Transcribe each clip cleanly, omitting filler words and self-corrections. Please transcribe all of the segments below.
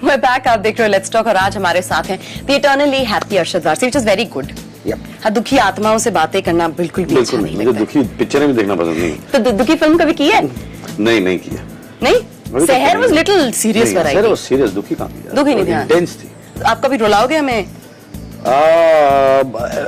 We're back, आप देख रहे हो लेट्स टॉक और आज हमारे साथ हैं the eternally happy Arshad Warsi, which is very good. हाँ, दुखी आत्माओं से बातें करना बिल्कुल भी अच्छा नहीं लगता। दुखी पिक्चरें भी देखना पसंद नहीं। तो दुखी फिल्म कभी की है? नहीं किया। नहीं, सहर वाज लिटिल सीरियस वैरायटी। सहर वाज सीरियस, दुखी कहाँ थी? दुखी नहीं थी, इंटेंस थी। आप कभी रुलाओगे हमें?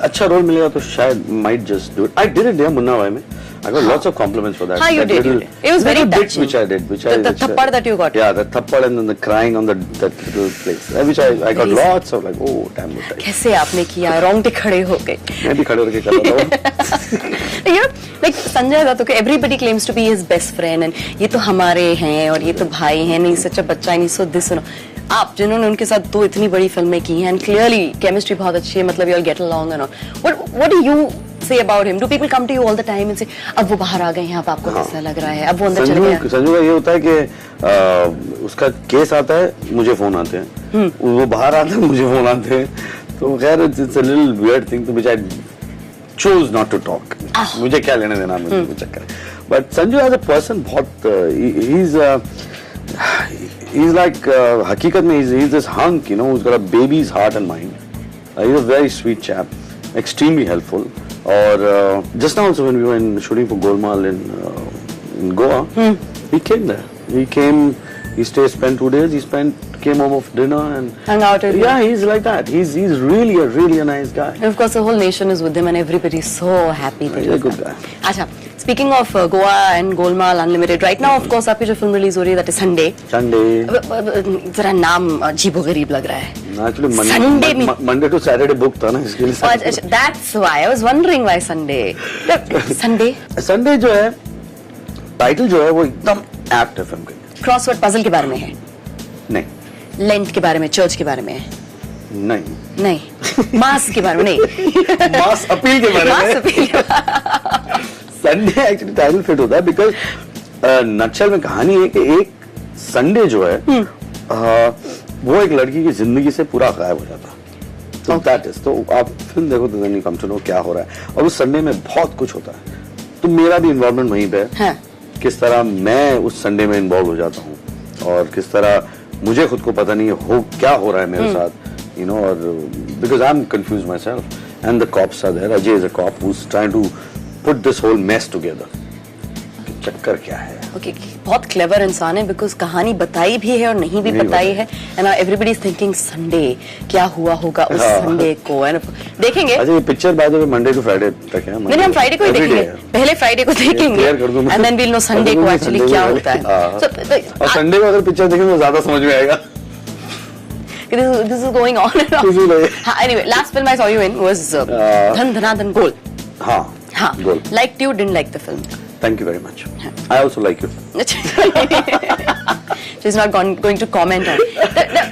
अच्छा रोल मिलेगा तो शायद might just do it. I did it, Munna भाई में. I got lots of compliments for that. हाँ, you did. It was very touching. Which I did. The thappad that you got. Yeah, the thappad and then the crying on that little place. Which I got lots of like, oh damn good. कैसे आपने किया? रोंगटे खड़े हो गए। मैं भी खड़े होकर कर रहा था। You know, like Sanjay Dutt के everybody claims to be his best friend and ये तो हमारे हैं और ये तो भाई हैं, नहीं सच्चा बच्चा नहीं सो दिस नो। आप जिन्होंने उनके साथ दो इतनी बड़ी फिल्में की हैं and clearly chemistry बहुत अच्छी है, मतलब you all get along and all. What do you say about him? Do people come to you all the time and say अब वो बाहर आ गए हैं, अब आपको कैसा लग रहा है, अब वो अंदर चले गए? संजू का ये होता है कि उसका केस आता है, मुझे फोन आते हैं, वो बाहर आता है, मुझे फोन आते हैं, तो खैर it's a little weird thing to which I choose not to talk. मुझे क्या लेने देना मुझे चक्कर। But Sanju as a person बहुत he's like हकीकत में he's this hunk, you know, who's got a baby's heart and mind. He's a very sweet chap, extremely helpful. Or just now also when we were shooting for Golmaal in Goa, he came there. He came, he spent 2 days. Came home of dinner and hung out with him. Yeah, he's like that. He's really a nice guy. And of course, the whole nation is with him, and everybody's so happy that he's a good guy. अच्छा, speaking of Goa and Golmaal Unlimited, right now, of course, आपकी जो film release हो रही है, that is Sunday. Sunday. जरा नाम अजीबोगरीब लग रहा है. Actually, Monday to Saturday book था ना, इसके लिए. That's why I was wondering why Sunday. Sunday. Sunday जो है, टाइटल जो है वो एकदम एप्ट है फिल्म के. क्रॉसवर्ड पजल के बारे में है. नहीं. लेंथ के बारे में, चर्च के बारे में है. नहीं. मास के बारे में नहीं. मास अपील के बारे में. संडे एक्चुअली टाइटल फिट होता है बिकॉज नटशल में कहानी है कि एक संडे जो है वो एक लड़की की जिंदगी से पूरा गायब हो जाता है. तो दैट इज, तो आप फिल्म देखो तो then you come to know क्या हो रहा है. और उस संडे में बहुत कुछ होता है, तो मेरा भी इन्वॉल्वमेंट वहीं पे है. किस तरह मैं उस संडे में इन्वॉल्व हो जाता हूँ और किस तरह मुझे खुद को पता नहीं हो क्या हो रहा है मेरे साथ, you know, और because I'm confused myself and the cops are there. Ajay is a cop who's trying to put this whole mess together. चक्कर क्या है? Okay, बहुत क्लेवर इंसान है बिकॉज कहानी बताई भी है और नहीं भी बताई है. And everybody is thinking Sunday क्या हुआ होगा उस संडे को. एंड देखेंगे. अच्छा, ये picture by the way Monday to Friday तक है. नहीं, हम फ्राइडे को ही देखेंगे. पहले फ्राइडे को देखेंगे and then we will know Sunday को एक्चुअली क्या होता है. और संडे को अगर पिक्चर देखेंगे तो ज्यादा समझ में आएगा. This is going on and on. Anyway, last film I saw you in was Dhan Dhana Dhan Gol. हाँ. Gol. Liked you, didn't like the film. Thank you very much. I also like you. She's not going to comment on.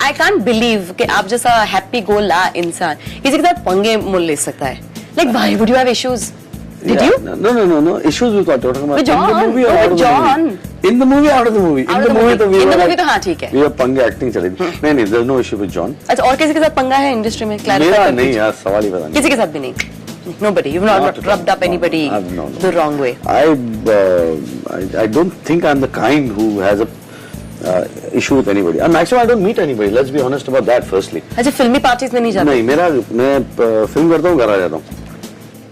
I can't believe कि आप जैसा happy go ला इंसान किसी के साथ पंगे मुल ले सकता है. Like why would you have issues? Did you? No. Issues with what? With John. In the movie or out of the movie? In the movie, out of the movie. In the movie तो हाँ ठीक है. We have पंगे acting चली. नहीं, there's no issue with John. अच्छा, और किसी के साथ पंगा है इंडस्ट्री में? मेरा नहीं यार, सवाल ही पता नहीं. किसी के साथ भी नहीं. Nobody. You've not rubbed up anybody the wrong way. I don't think I'm the kind who has a issue with anybody. And actually, I don't meet anybody. Let's be honest about that. Firstly. अच्छा, फिल्मी parties में नहीं जाता? नहीं, मैं film करता हूँ, घर आ जाता हूँ.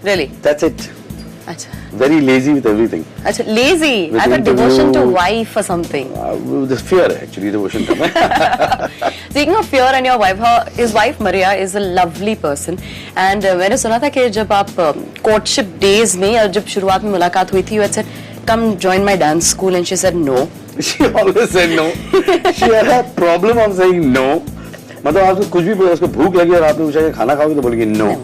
Really? That's it. अच्छा. Very lazy with everything. अच्छा, lazy. I have a devotion to wife or something. There's fear actually, devotion to me. Speaking of fear and your wife, his wife Maria is a lovely person. And मैंने सुना था कि जब आप courtship days में या जब शुरुआत में मुलाकात हुई थी, you had said, "Come join my dance school," and she said no. She always said no. She had a problem of saying no. मतलब आपको कुछ भी बोला, उसको भूख लगी और आपने पूछा कि खाना खाओगे तो बोलेगी no.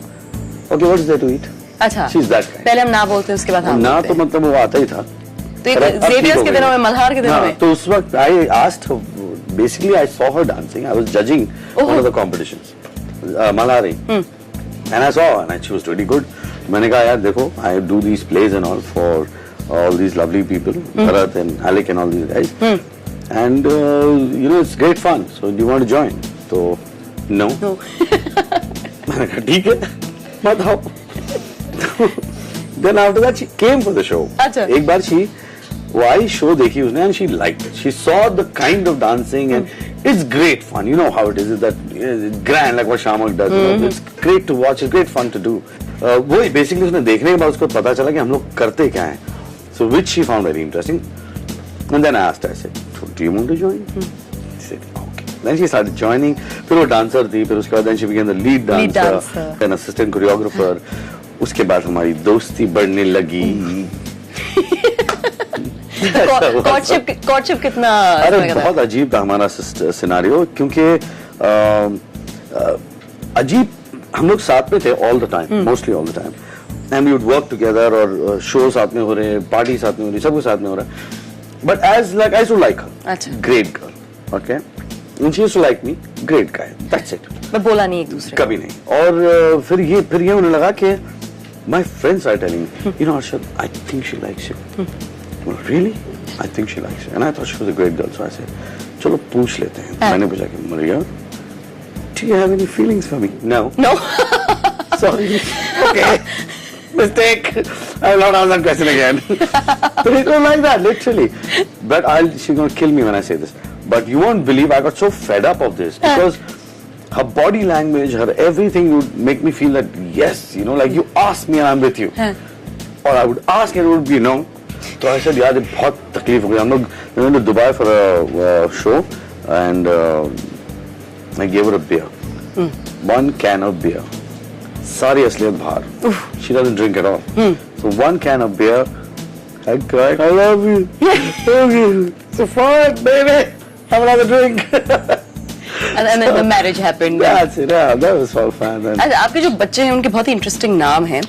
Okay, what is there to eat? अच्छा. She's that kind. पहले हम ना बोलते हैं, उसके बाद हम ना तो मतलब वो आता ही था. तो एक जेवियर्स के दिनों में, मल्हार के दिनों में. तो उस वक्त I asked her. Basically, I saw her dancing. I was judging one of the competitions, Malhari, and I saw her, and she was really good. मैंने कहा यार देखो, I do these plays and all for all these lovely people, Bharat and Alec and all these guys, and you know it's great fun. So do you want to join? So no. मैंने कहा ठीक है, मत आओ. Then after that she came for the show. अच्छा. एक बार she वो I show देखी उसने and she liked it. She saw the kind of dancing and It's great fun. You know how it is. It's that grand, like what Shamak does. You know? It's great to watch. It's great fun to do. वही basically उसने देखने के बाद उसको पता चला कि हम लोग करते क्या हैं. So which she found very interesting. And then I asked her, I said, do you want to join? She said, okay. Then she started joining. फिर वो dancer थी. फिर उसके बाद then she became the lead dancer. An assistant choreographer. उसके बाद हमारी दोस्ती बढ़ने लगी. courtship कितना? अरे बहुत अजीब था हमारा सिनारियो क्योंकि अजीब हम लोग साथ में थे all the time, mostly all the time, and we would work together और शो साथ में हो रहे हैं, पार्टी साथ में हो रही है, सब कुछ साथ में हो रहा है. But as like I used to like her, अच्छा. Great girl, okay, and she used to like me, great guy, that's it. मैं बोला नहीं एक दूसरे कभी नहीं. और फिर ये उन्हें लगा कि my friends are telling me, you know Arshad, I think she likes you. Well, really? I think she likes you. And I thought she was a great girl, so I said, चलो पूछ लेते हैं. मैंने पूछा कि Maria, do you have any feelings for me? No. No. Sorry. Okay. Mistake. I will not ask that question again. But it was like that, literally. But she's going to kill me when I say this. But you won't believe I got so fed up of this because her body language, her everything would make me feel that yes, you know, like you ask me and I'm with you. Or I would ask and it would be no. So I said, यार बहुत तकलीफ हो गई. हम लोग we went to Dubai for a show and I gave her a beer. 1 can of beer. सारी असलियत बाहर. She doesn't drink at all. So 1 can of beer. I cried. I love you. Love you. So fun, baby. Have another drink. And then the marriage happened. That's it. Yeah, that was all fun. अच्छा, आपके जो बच्चे हैं उनके बहुत ही interesting नाम हैं.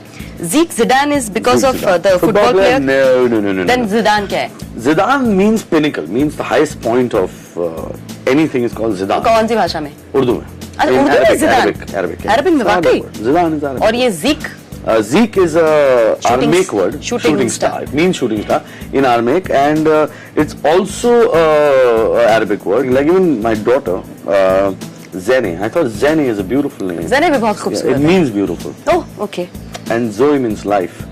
Zeke Zidane is because of the football player. No. Then Zidane क्या है? Zidane means pinnacle, means the highest point of anything is called Zidane. कौन सी भाषा में? उर्दू में. अच्छा, उर्दू में Zidane. Arabic. Arabic में वाकई? Zidane is Arabic. और ये Zeke? Zeke is a Aramaic word. Shooting star. It means shooting star in Aramaic, and it's also a Arabic word. Like even my daughter, Zene. I thought Zene is a beautiful name. Zene भी बहुत खूबसूरत है. It means beautiful. Oh, okay. And Zoe means life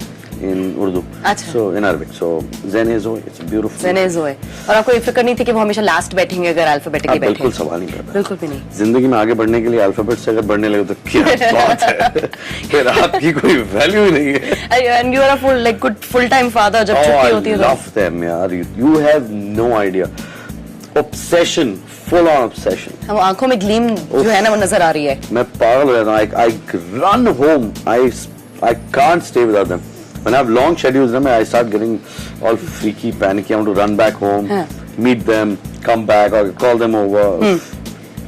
in Urdu. अच्छा. So in Arabic. So Zene Zoe. It's a beautiful. Zene Zoe. और आपको ये फिक्र नहीं थी कि वो हमेशा लास्ट बैठेंगे अगर अल्फाबेटिकली बैठे? बिल्कुल सवाल नहीं करता. बिल्कुल भी नहीं. जिंदगी में आगे बढ़ने के लिए अल्फाबेट से अगर बढ़ने लगे तो क्या बात है. फिर आपकी कोई वैल्यू ही नहीं है. And you are a full time father जब छुट्टी होती है तो. I love them यार. You have no idea. Obsession. Full on obsession. हम आंखों में ग्लीम जो है ना वो नजर आ रही है. मैं पागल हो जाता हूँ. I run home. I can't stay without them. When I have long schedules, I start getting all freaky, panicky. I want to run back home, meet them, come back, or call them over.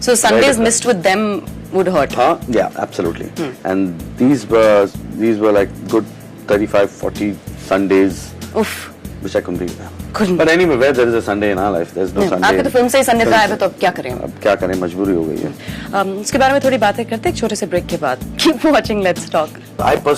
So Sundays missed with them would hurt. Yeah, absolutely. And these were like good 35, 40 Sundays, which I completed. Couldn't. But anyway, where there is a Sunday in our life, there's no Sunday. आपके तो film से ही Sunday का आया है तो अब क्या करें? अब क्या करें, मजबूरी हो गई है. उसके बारे में थोड़ी बातें करते हैं एक छोटे से ब्रेक के बाद. Keep watching, let's talk.